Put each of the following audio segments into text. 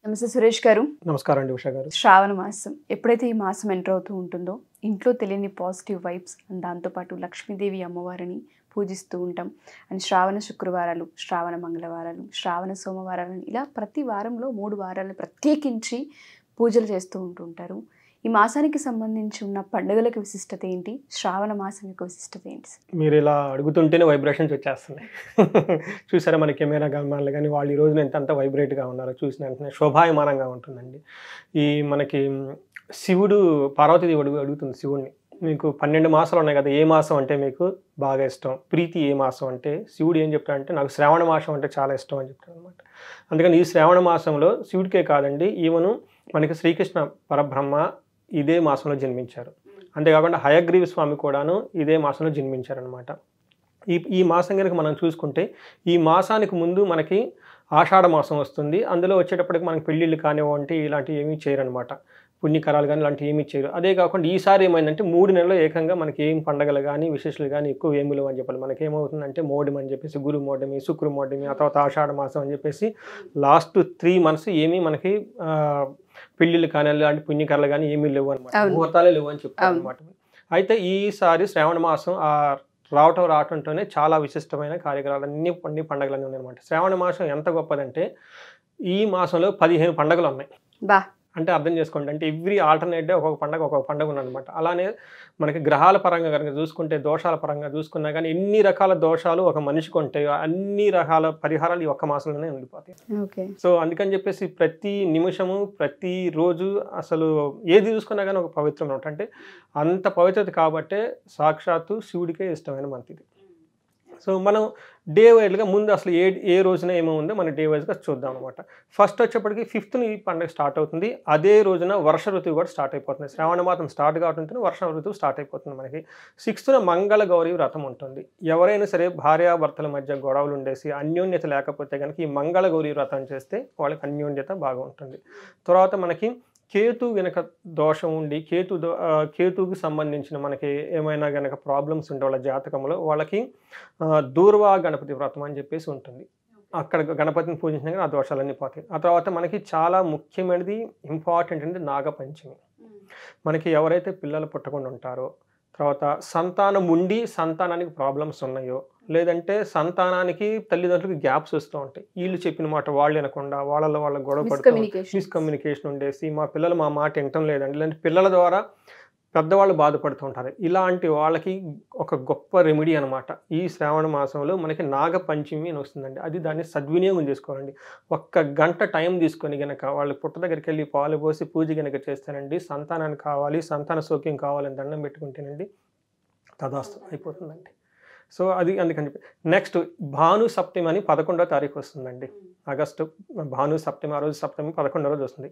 నమస్తే సురేష్ గారు. నమస్కారం అండి ఉషా గారు. శ్రావణ మాసం ఎప్పుడైతే ఈ మాసం ఎంటర్ అవుతూ ఉంటుందో ఇంట్లో తెలియని పాజిటివ్ వైబ్స్ అండ్ దాంతోపాటు లక్ష్మీదేవి అమ్మవారిని పూజిస్తూ ఉంటాం. అండ్ శ్రావణ శుక్రవారాలు, శ్రావణ మంగళవారాలు, శ్రావణ సోమవారాలు ఇలా ప్రతి వారంలో 3 వారాలను ప్రత్యేకించి పూజలు చేస్తూ ఉంటుంటారు. ఈ మాసానికి సంబంధించి ఉన్న పండుగలకు విశిష్టత ఏంటి? శ్రావణ మాసం యొక్క విశిష్టత ఏంటి? మీరు ఇలా అడుగుతుంటేనే వైబ్రేషన్స్ వచ్చేస్తున్నాయి. చూసారా మన కెమెరా గమనాలు కానీ వాళ్ళు ఈ రోజున ఎంత వైబ్రేట్గా ఉన్నారో చూసిన వెంటనే శోభాయమానంగా ఉంటుందండి. ఈ మనకి శివుడు పార్వతీదేవి అడుగుతుంది శివుడిని, మీకు 12 మాసాలు ఉన్నాయి కదా, ఏ మాసం అంటే మీకు బాగా ఇష్టం, ప్రీతి ఏ మాసం అంటే శివుడు ఏం చెప్తాడంటే నాకు శ్రావణ మాసం అంటే చాలా ఇష్టం అని చెప్తాడు అనమాట. అందుకని ఈ శ్రావణ మాసంలో శివుడికే కాదండి, ఈవెను మనకి శ్రీకృష్ణ పరబ్రహ్మ ఇదే మాసంలో జన్మించారు. అంతేకాకుండా హయగ్రీవ స్వామి కూడాను ఇదే మాసంలో జన్మించారనమాట. ఈ మాసం కనుక మనం చూసుకుంటే ఈ మాసానికి ముందు మనకి ఆషాఢ మాసం వస్తుంది. అందులో వచ్చేటప్పటికి మనకి పెళ్ళిళ్ళు కానివ్వండి ఇలాంటివి ఏమీ చేయరనమాట, పుణ్యకరాలు కానీ ఇలాంటివి ఏమీ చేయరు. అదే కాకుండా ఈసారి ఏమైందంటే 3 నెలలు ఏకంగా మనకి ఏం పండగలు కానీ విశేషాలు కానీ ఎక్కువ ఏమి లేవు అని చెప్పాలి. మనకి ఏమవుతుందంటే మోడమి అని చెప్పేసి, గురు మోడమి, శుక్ర మోడమి, ఆ తర్వాత ఆషాఢ మాసం అని చెప్పేసి లాస్ట్ 3 months ఏమీ మనకి పెళ్ళిళ్ళు కానీ అలాంటి పుణ్యకరాలు కానీ ఏమీ లేవు అనమాట, ముహూర్తాలే లేవు అని చెప్తారు అనమాట. అయితే ఈసారి శ్రావణ మాసం రావటంతోనే చాలా విశిష్టమైన కార్యక్రమాలు అన్ని పండుగలన్నీ ఉన్నాయన్నమాట. శ్రావణ మాసం ఎంత గొప్పదంటే ఈ మాసంలో 15 పండుగలు ఉన్నాయి. అంటే అర్థం చేసుకోండి, అంటే ఎవ్రీ ఆల్టర్నేట్ డే ఒక్కొక్క పండుగ ఉందన్నమాట. అలానే మనకి గ్రహాల పరంగా కనుక చూసుకుంటే, దోషాల పరంగా చూసుకున్నా కానీ ఎన్ని రకాల దోషాలు ఒక మనిషికి ఉంటాయి, అన్ని రకాల పరిహారాలు ఈ ఒక్క మాసంలోనే ఉండిపోతాయి. సో అందుకని చెప్పేసి ప్రతి నిమిషము ప్రతి రోజు అసలు ఏది చూసుకున్నా కానీ ఒక పవిత్రంగా ఉంటుంది. అంటే అంత పవిత్రత కాబట్టే సాక్షాత్తు శివుడికే ఇష్టమైన మంత్ ఇది. సో మనం డే వైజ్గా ముందు అసలు ఏ రోజున ఏమో ఉందో మనం డే వైజ్గా చూద్దాం అనమాట. ఫస్ట్ వచ్చేప్పటికి 5th ఈ పండుగ స్టార్ట్ అవుతుంది. అదే రోజున వర్ష ఋతువు కూడా స్టార్ట్ అయిపోతుంది. శ్రావణ మాసం స్టార్ట్ కావడంతో వర్ష ఋతువు స్టార్ట్ అయిపోతుంది మనకి. 6th మంగళ గౌరీ వ్రతం ఉంటుంది. ఎవరైనా సరే భార్యాభర్తల మధ్య గొడవలు ఉండేసి అన్యోన్యత లేకపోతే కనుక ఈ మంగళ గౌరీ వ్రతం చేస్తే వాళ్ళకి అన్యోన్యత బాగా ఉంటుంది. తర్వాత మనకి కేతు గనక దోషం ఉండి కేతుకి సంబంధించిన మనకి ఏమైనా గనక ప్రాబ్లమ్స్ ఉంటే వాళ్ళ జాతకంలో వాళ్ళకి దూర్వా గణపతి వ్రతం అని చెప్పేసి ఉంటుంది. అక్కడ గణపతిని పూజించినా కానీ ఆ దోషాలన్నీ పోతాయి. ఆ తర్వాత మనకి చాలా ముఖ్యమైనది ఇంపార్టెంట్ అంటే నాగపంచమి. మనకి ఎవరైతే పిల్లలు పుట్టకుండా ఉంటారో, తర్వాత సంతానం ఉండి సంతానానికి ప్రాబ్లమ్స్ ఉన్నాయో, లేదంటే సంతానానికి తల్లిదండ్రులకి గ్యాప్స్ వస్తూ ఉంటాయి, వీళ్ళు చెప్పిన మాట వాళ్ళు వినకుండా వాళ్ళ గొడవ పడుతూ మిస్కమ్యూనికేషన్ ఉండేసి మా పిల్లలు మా మాట వినటం లేదండి, ఇలాంటి పిల్లల ద్వారా పెద్దవాళ్ళు బాధపడుతూ ఉంటారు. ఇలాంటి వాళ్ళకి ఒక గొప్ప రెమెడీ అనమాట ఈ శ్రావణ మాసంలో మనకి నాగపంచమి అని వస్తుందండి. అది దాన్ని సద్వినియోగం చేసుకోవాలండి. 1 గంట టైం తీసుకొని గనక వాళ్ళ పుట్ట దగ్గరికి వెళ్ళి పాలు పోసి పూజ గనక చేస్తానండి, సంతానానికి కావాలి, సంతాన సౌఖ్యం కావాలని దండం పెట్టుకుంటేనండి తదాస్తు అయిపోతుందండి. సో అది అందుకని చెప్పి నెక్స్ట్ భాను సప్తమి అని 11వ తారీఖు వస్తుందండి, ఆగస్టు. భాను సప్తమి, ఆ రోజు సప్తమి 11వ రోజు వస్తుంది.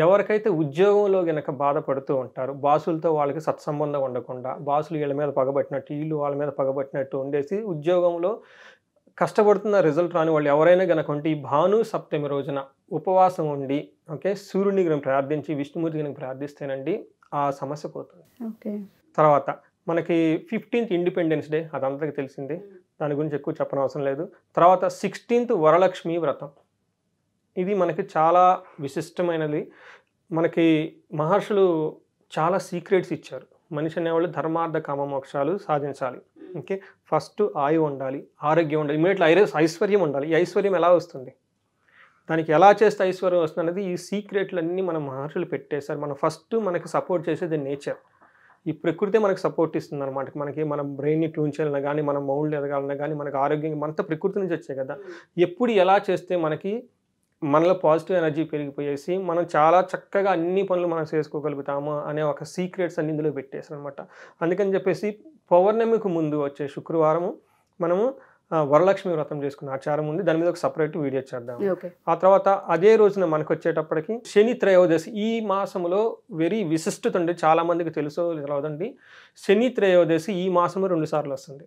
ఎవరికైతే ఉద్యోగంలో గనక బాధపడుతూ ఉంటారో, బాసులతో వాళ్ళకి సత్సంబంధం ఉండకుండా, బాసులు వీళ్ళ మీద పగబట్టినట్టు వీళ్ళు వాళ్ళ మీద పగబట్టినట్టు ఉండేసి ఉద్యోగంలో కష్టపడుతున్న రిజల్ట్ రాని వాళ్ళు ఎవరైనా కనుక ఉంటే ఈ భాను సప్తమి రోజున ఉపవాసం ఉండి సూర్యుని కనుక ప్రార్థించి విష్ణుమూర్తి కనుక ప్రార్థిస్తేనండి ఆ సమస్య పోతుంది. తర్వాత మనకి 15th ఇండిపెండెన్స్ డే, అదందరికీ తెలిసిందే, దాని గురించి ఎక్కువ చెప్పనవసరం లేదు. తర్వాత 16th వరలక్ష్మి వ్రతం, ఇది మనకి చాలా విశిష్టమైనది. మనకి మహర్షులు చాలా సీక్రెట్స్ ఇచ్చారు. మనిషి అనేవాళ్ళు ధర్మార్థ కామ మోక్షాలు సాధించాలి. ఫస్ట్ ఆయువు ఉండాలి, ఆరోగ్యం ఉండాలి, ఇమీడియట్లీ ఐశ్వర్యం ఉండాలి. ఈ ఐశ్వర్యం ఎలా వస్తుంది, దానికి ఎలా చేస్తే ఐశ్వర్యం వస్తుంది అనేది ఈ సీక్రెట్లన్నీ మన మహర్షులు పెట్టేశారు. మనం ఫస్ట్ మనకి సపోర్ట్ చేసేది నేచర్, ఈ ప్రకృతి మనకు సపోర్ట్ ఇస్తుంది అనమాట. మనకి మన బ్రెయిన్ని ట్యూన్ చేయాలన్నా కానీ, మన మౌండ్లు ఎదగాలన్నా కానీ, మనకు ఆరోగ్యం అంతా ప్రకృతి నుంచి వచ్చాయి కదా. ఎప్పుడు ఎలా చేస్తే మనకి మనలో పాజిటివ్ ఎనర్జీ పెరిగిపోయేసి మనం చాలా చక్కగా అన్ని పనులు మనం చేసుకోగలుగుతాము అనే ఒక సీక్రెట్స్ అన్ని ఇందులో పెట్టేసారు అనమాట. అందుకని చెప్పేసి పౌర్ణమికి ముందు వచ్చే శుక్రవారము మనము వరలక్ష్మి వ్రతం చేసుకునే ఆచారం ఉంది. దాని మీద ఒక సపరేట్ వీడియో చేద్దాం. ఆ తర్వాత అదే రోజున మనకు వచ్చేటప్పటికి శని త్రయోదశి. ఈ మాసంలో వెరీ విశిష్టత ఉంది, చాలా మందికి తెలుసో తెలియదండి. శని త్రయోదశి ఈ మాసంలో 2 సార్లు వస్తుంది.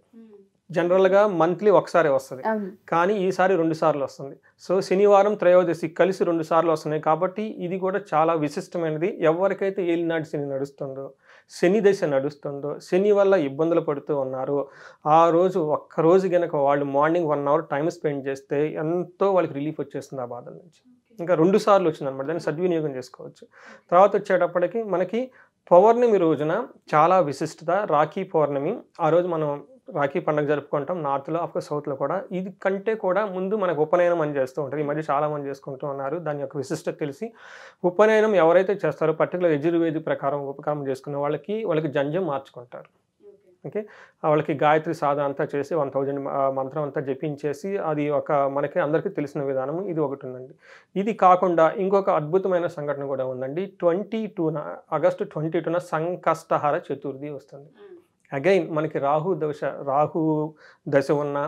జనరల్గా మంత్లీ ఒకసారి వస్తుంది, కానీ ఈసారి 2 సార్లు వస్తుంది. సో శనివారం త్రయోదశి కలిసి 2 సార్లు వస్తున్నాయి కాబట్టి ఇది కూడా చాలా విశిష్టమైనది. ఎవరికైతే ఏలినాటి శని నడుస్తుందో, శని దశ నడుస్తుందో, శని వల్ల ఇబ్బందులు పడుతూ ఉన్నారో ఆ రోజు ఒక్కరోజు కనుక వాళ్ళు మార్నింగ్ 1 hour టైం స్పెండ్ చేస్తే ఎంతో వాళ్ళకి రిలీఫ్ వచ్చేస్తుంది ఆ బాధల నుంచి. ఇంకా 2 సార్లు వచ్చిందనమాట. దాన్ని సద్వినియోగం చేసుకోవచ్చు. తర్వాత వచ్చేటప్పటికి మనకి పౌర్ణమి రోజున చాలా విశిష్టత. రాఖీ పౌర్ణమి. ఆ రోజు మనం రాఖీ పండుగ జరుపుకుంటాం నార్త్‌లో, ఆఫ్‌కోర్స్ సౌత్‌లో కూడా. ఇది కంటే కూడా ముందు మనకు ఉపనయనం అని చేస్తూ ఉంటారు. ఈ మధ్య చాలామంది చేసుకుంటూ ఉన్నారు. దాని యొక్క విశిష్టత తెలిసి ఉపనయనం ఎవరైతే చేస్తారో పర్టికులర్ యజుర్వేది ప్రకారం ఉపకరణం చేసుకున్న వాళ్ళకి జంధ్యం మార్చుకుంటారు. ఓకే. వాళ్ళకి గాయత్రి సాధన అంతా చేసి 1000 మంత్రం అంతా జపించేసి అది మనకి అందరికీ తెలిసిన విధానం ఇది ఒకటి ఉందండి. ఇది కాకుండా ఇంకొక అద్భుతమైన సంఘటన కూడా ఉందండి. ఆగస్టు 22న సంకష్టహర చతుర్థి వస్తుంది. అగైన్ మనకి రాహు దశ ఉన్న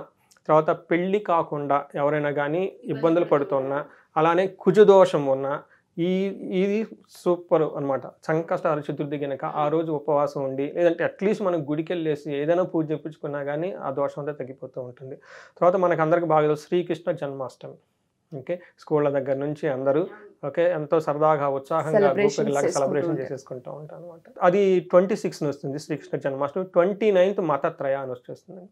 తర్వాత పెళ్ళి కాకుండా ఎవరైనా కానీ ఇబ్బందులు పడుతున్నా, అలానే కుజదోషం ఉన్న ఇది సూపర్ అనమాట. సంకష్టహర చతుర్థి గనక ఆ రోజు ఉపవాసం ఉండి, లేదంటే అట్లీస్ట్ మనం గుడికి వెళ్ళేసి ఏదైనా పూజ చెప్పించుకున్నా కానీ ఆ దోషం అంతా తగ్గిపోతూ ఉంటుంది. తర్వాత మనకు అందరికి బాగా తెలుసు శ్రీకృష్ణ జన్మాష్టమి. ఓకే. స్కూళ్ళ దగ్గర నుంచి అందరూ ఓకే ఎంతో సరదాగా ఉత్సాహంగా గోపికలాగా సెలబ్రేషన్ చేసేసుకుంటూ ఉంటాం అనమాట. అది 26న వస్తుంది శ్రీకృష్ణ జన్మాష్టమి. 29th మతత్రయ అని వచ్చేస్తుంది.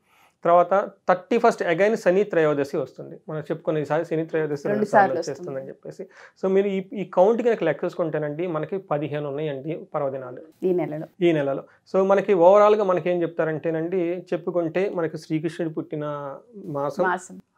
తర్వాత 31st అగైన్ శని త్రయోదశి వస్తుంది. మనం చెప్పుకున్న ఈసారి శని త్రయోదశి 2 సార్లు వచ్చేస్తుందని చెప్పేసి. సో మీరు ఈ కౌంట్ కనుక లెక్కేసుకుంటేనండి మనకి 15 ఉన్నాయండి పర్వదినాలు ఈ నెలలో. సో మనకి ఓవరాల్గా మనకి ఏం చెప్తారంటేనండి, చెప్పుకుంటే మనకి శ్రీకృష్ణుడు పుట్టిన మాసం,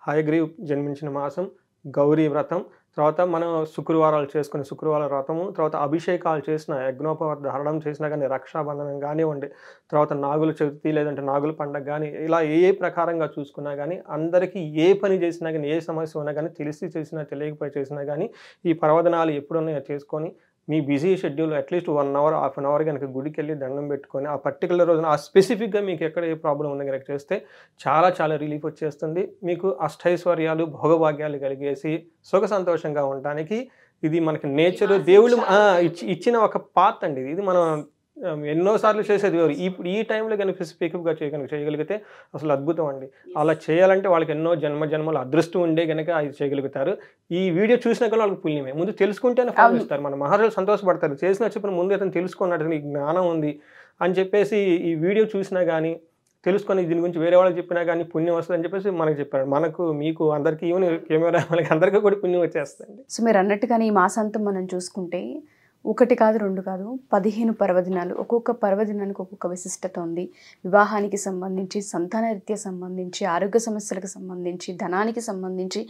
హయగ్రీవ్ జన్మించిన మాసం, గౌరీ వ్రతం, తర్వాత మనం శుక్రవారాలు చేసుకునే శుక్రవార వ్రతము, తర్వాత అభిషేకాలు చేసిన యజ్ఞోపధారణం చేసినా కానీ, రక్షాబంధనం కానివ్వండి, తర్వాత నాగుల చవితి లేదంటే నాగుల పండగ కానీ, ఇలా ఏ ప్రకారంగా చూసుకున్నా కానీ అందరికీ ఏ పని చేసినా కానీ, ఏ సమస్య ఉన్నా కానీ, తెలిసి చేసినా తెలియకపోయి చేసినా కానీ ఈ పర్వదినాలు ఎప్పుడున్నాయో చేసుకొని మీ busy schedule at least 1 hour half an hour కనుక గుడికి వెళ్ళి దండం పెట్టుకొని ఆ పర్టికులర్ రోజున ఆ స్పెసిఫిక్గా మీకు ఎక్కడ ఏ ప్రాబ్లం ఉందో కనుక చేస్తే చాలా రిలీఫ్ వచ్చేస్తుంది. మీకు అష్టైశ్వర్యాలు భోగభాగ్యాలు కలిగేసి సుఖ సంతోషంగా ఉండడానికి ఇది మనకి నేచర్ దేవుళ్ళు ఇచ్చిన ఒక పాత్ అండి. ఇది మనం ఎన్నోసార్లు చేసేది వేరు. ఇప్పుడు ఈ టైంలో కనుక స్పెసిఫిక్గా చేయగలిగితే అసలు అద్భుతం అండి. అలా చేయాలంటే వాళ్ళకి ఎన్నో జన్మల అదృష్టం ఉండే కనుక అది చేయగలుగుతారు. ఈ వీడియో చూసినా కూడా వాళ్ళకి పుణ్యమే. ముందు తెలుసుకుంటేనే ఫాలో చేస్తారు. మన మహర్షులు సంతోషపడతారు. చేసిన చెప్పిన ముందు అతను తెలుసుకున్నాడు, ఈ జ్ఞానం ఉంది అని చెప్పేసి ఈ వీడియో చూసినా కానీ తెలుసుకొని దీని గురించి వేరే వాళ్ళకి చెప్పినా కానీ పుణ్యం వస్తుంది అని చెప్పేసి మనకు చెప్పారు. మీకు అందరికీ ఈవెన్ కెమెరా వాళ్ళకి అందరికీ కూడా పుణ్యం వచ్చేస్తుంది. సో మీరు అన్నట్టుగానే ఈ మాసాంతం మనం చూసుకుంటే 1 కాదు 2 కాదు 15 పర్వదినాలు. ఒక్కొక్క పర్వదినానికి ఒక్కొక్క విశిష్టత ఉంది. వివాహానికి సంబంధించి, సంతానరీత్యా సంబంధించి, ఆరోగ్య సమస్యలకు సంబంధించి, ధనానికి సంబంధించి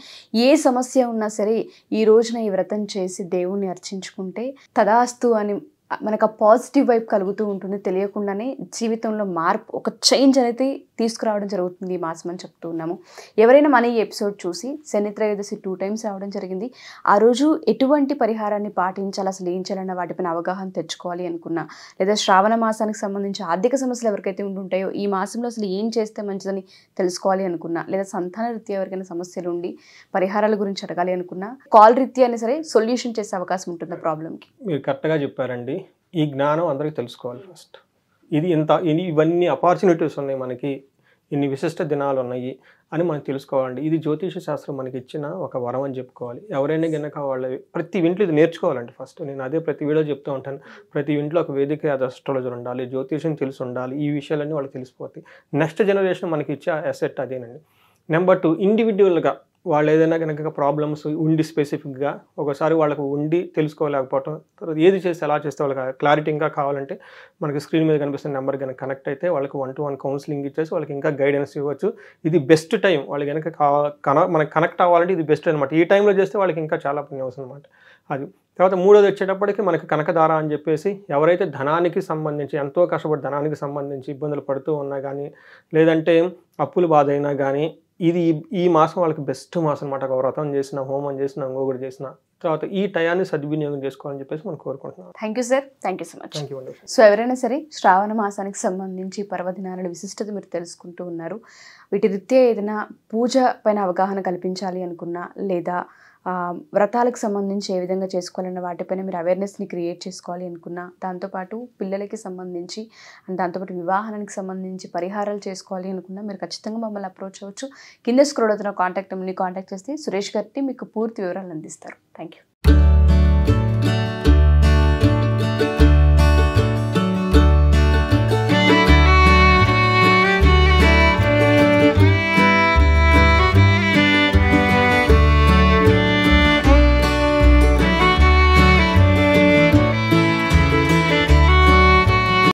ఏ సమస్య ఉన్నా సరే ఈ రోజున ఈ వ్రతం చేసి దేవుణ్ణి అర్చించుకుంటే తదాస్తు అని మనకు ఆ పాజిటివ్ వైపు కలుగుతూ ఉంటుంది. తెలియకుండానే జీవితంలో మార్పు, ఒక చేంజ్ అనేది తీసుకురావడం జరుగుతుంది ఈ మాసం అని చెప్తూ ఉన్నాము. ఎవరైనా మన ఈ ఎపిసోడ్ చూసి శని త్రయోదశి 2 times రావడం జరిగింది, ఆ రోజు ఎటువంటి పరిహారాన్ని పాటించాలి, అసలు ఏం చేయాలన్న వాటిపైన అవగాహన తెచ్చుకోవాలి అనుకున్నా, లేదా శ్రావణ మాసానికి సంబంధించి ఆర్థిక సమస్యలు ఎవరికైతే ఉంటుంటాయో ఈ మాసంలో అసలు ఏం చేస్తే మంచిదని తెలుసుకోవాలి అనుకున్నా, లేదా సంతాన రీత్యా ఎవరికైనా సమస్యలు ఉండి పరిహారాల గురించి అడగాలి అనుకున్నా, కాల్ రీత్యా అయినా సరే సొల్యూషన్ చేసే అవకాశం ఉంటుంది ప్రాబ్లంకి. మీరు కరెక్ట్గా చెప్పారండి. ఈ జ్ఞానం అందరికీ తెలుసుకోవాలి ఫస్ట్. ఇవన్నీ ఆపర్చునిటీస్ ఉన్నాయి మనకి, ఇన్ని విశిష్ట దినాలు ఉన్నాయి అని మనం తెలుసుకోవాలండి. ఇది జ్యోతిష శాస్త్రం మనకి ఇచ్చిన ఒక వరం అని చెప్పుకోవాలి. ఎవరైనా కనుక ప్రతి ఇంట్లో ఇది నేర్చుకోవాలండి ఫస్ట్. నేను అదే ప్రతి వీడియో చెప్తూ ఉంటాను. ప్రతి ఇంట్లో ఒక వేదిక అస్ట్రాలజర్ ఉండాలి, జ్యోతిషం తెలిసి ఉండాలి. ఈ విషయాలన్నీ వాళ్ళకి తెలిసిపోతాయి. నెక్స్ట్ జనరేషన్ మనకి ఇచ్చే అసెట్ అదేనండి. నెంబర్ 2, ఇండివిజువల్గా వాళ్ళు ఏదైనా కనుక ప్రాబ్లమ్స్ ఉండి స్పెసిఫిక్గా ఒకసారి వాళ్ళకు ఉండి తెలుసుకోలేకపోవటం, తర్వాత ఏది చేస్తే ఎలా చేస్తే వాళ్ళకి క్లారిటీ ఇంకా కావాలంటే మనకి స్క్రీన్ మీద కనిపిస్తున్న నెంబర్ కనుక కనెక్ట్ అయితే వాళ్ళకి 1-to-1 కౌన్సిలింగ్ ఇచ్చేసి వాళ్ళకి ఇంకా గైడెన్స్ ఇవ్వచ్చు. ఇది బెస్ట్ టైం. వాళ్ళు కనుక మనకి కనెక్ట్ అవ్వాలంటే ఇది బెస్ట్ అనమాట. ఈ టైంలో చేస్తే వాళ్ళకి ఇంకా చాలా పుణ్యం అవసరం అనమాట. అది తర్వాత 3వది వచ్చేటప్పటికి మనకి కనకధార అని చెప్పేసి ఎవరైతే ధనానికి సంబంధించి ఎంతో కష్టపడి ధనానికి సంబంధించి ఇబ్బందులు పడుతూ ఉన్నా కానీ, లేదంటే అప్పులు బాధ అయినా కానీ, ఈ మాసం వాళ్ళకి బెస్ట్ మాసం అనమాట. ఒక వ్రతం చేసిన, హోమం చేసిన, ఇంకొకటి చేసిన తర్వాత ఈ టయాన్ని సద్వినియోగం చేసుకోవాలని చెప్పేసి మనం కోరుకుంటున్నాం. Thank you sir, thank you so much. Thank you అండి. సో ఎవరైనా సరే శ్రావణ మాసానికి సంబంధించి పర్వదినాల విశిష్టత మీరు తెలుసుకుంటూ ఉన్నారు. వీటి రీత్యా ఏదైనా పూజ పైన అవగాహన కల్పించాలి అనుకున్నా, లేదా వ్రతాలకు సంబంధించి ఏ విధంగా చేసుకోవాలన్న వాటిపైన మీరు అవేర్నెస్ని క్రియేట్ చేసుకోవాలి అనుకున్నా, దాంతోపాటు పిల్లలకి సంబంధించి అండ్ దాంతోపాటు వివాహానికి సంబంధించి పరిహారాలు చేసుకోవాలి అనుకున్నా మీరు ఖచ్చితంగా మమ్మల్ని అప్రోచ్ అవ్వచ్చు. కింద స్క్రోల్ అవుతున్న కాంటాక్ట్ నెంబర్ని కాంటాక్ట్ చేస్తే సురేష్ గారికి మీకు పూర్తి వివరాలు అందిస్తారు. Thank you.